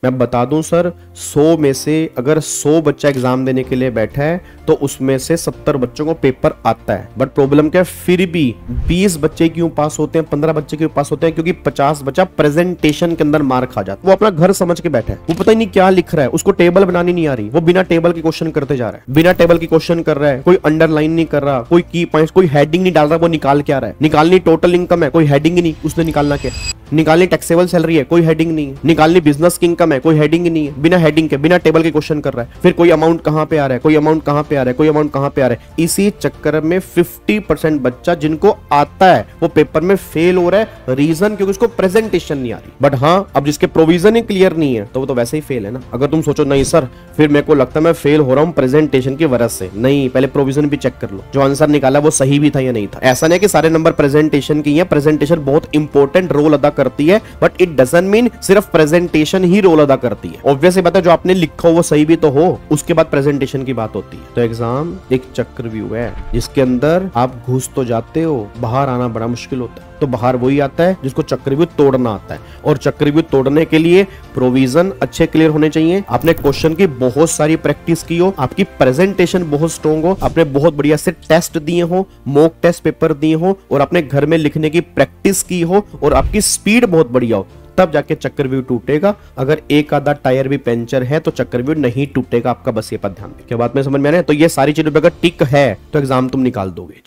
मैं बता दूं सर, 100 में से अगर 100 बच्चा एग्जाम देने के लिए बैठा है तो उसमें से 70 बच्चों को पेपर आता है। बट प्रॉब्लम क्या है, फिर भी 20 बच्चे क्यों पास होते हैं, 15 बच्चे क्यों पास होते हैं? क्योंकि 50 बच्चा प्रेजेंटेशन के अंदर मार खा जाता है। वो अपना घर समझ के बैठा है, वो पता ही नहीं क्या लिख रहा है, उसको टेबल बनानी नहीं आ रही, वो बिना टेबल के क्वेश्चन करते जा रहा है, बिना टेबल के क्वेश्चन कर रहा है, कोई अंडरलाइन नहीं कर रहा, कोई की पॉइंट्स, कोई हेडिंग नहीं डाल रहा, वो निकाल के आ रहा है। निकालनी टोटल इनकम है, कोई हेडिंग नहीं, उसने निकालना क्या? निकालनी टैक्सेबल सैलरी है, कोई हेडिंग नहीं है। निकालनी बिजनेस की इनकम है, कोई हेडिंग नहीं है। बिना हेडिंग के, बिना टेबल के क्वेश्चन कर रहा है। फिर कोई अमाउंट कहां पे आ रहा है, कोई अमाउंट कहां पे आ रहा है, कोई अमाउंट कहां पे आ रहा है। इसी चक्कर में 50% बच्चा जिनको आता है वो पेपर में फेल हो रहा है। रीजन क्योंकि उसको प्रेजेंटेशन नहीं आ रही। बट हाँ, अब जिसके प्रोविजन ही क्लियर नहीं है तो वो तो वैसे ही फेल है ना। अगर तुम सोचो नहीं सर फिर मेरे को लगता है मैं फेल हो रहा हूं प्रेजेंटेशन की वजह से, नहीं, पहले प्रोविजन भी चेक कर लो, जो आंसर निकाला वो सही भी था या नहीं था। ऐसा नहीं कि सारे नंबर प्रेजेंटेशन की है, प्रेजेंटेशन बहुत इंपॉर्टेंट रोल अदा करती है, बट इट डजंट मीन सिर्फ प्रेजेंटेशन ही रोल अदा करती है। ऑब्वियसली बात है, जो आपने लिखा हो वो सही भी तो हो, उसके बाद प्रेजेंटेशन की बात होती है। तो एग्जाम एक चक्रव्यूह है जिसके अंदर आप घुस तो जाते हो, बाहर आना बड़ा मुश्किल होता है। तो बाहर वही आता है जिसको चक्रव्यूह तोड़ना आता है, और चक्रव्यूह तोड़ने के लिए प्रोविजन अच्छे क्लियर होने चाहिए, आपने क्वेश्चन की बहुत सारी प्रैक्टिस की हो, आपकी प्रेजेंटेशन बहुत स्ट्रॉन्ग हो, आपने बहुत बढ़िया से टेस्ट दिए हो, मॉक टेस्ट पेपर दिए हो, और आपने घर में लिखने की प्रैक्टिस की हो, और आपकी स्पीड बहुत बढ़िया हो, तब जाके चक्रव्यूह टूटेगा। अगर एक आधा टायर भी पंचर है तो चक्रव्यूह नहीं टूटेगा आपका। बस ये पर ध्यान दें। क्या बात में समझ में आ रहा है? तो ये सारी चीजों पे अगर टिक है तो एग्जाम तुम निकाल दोगे।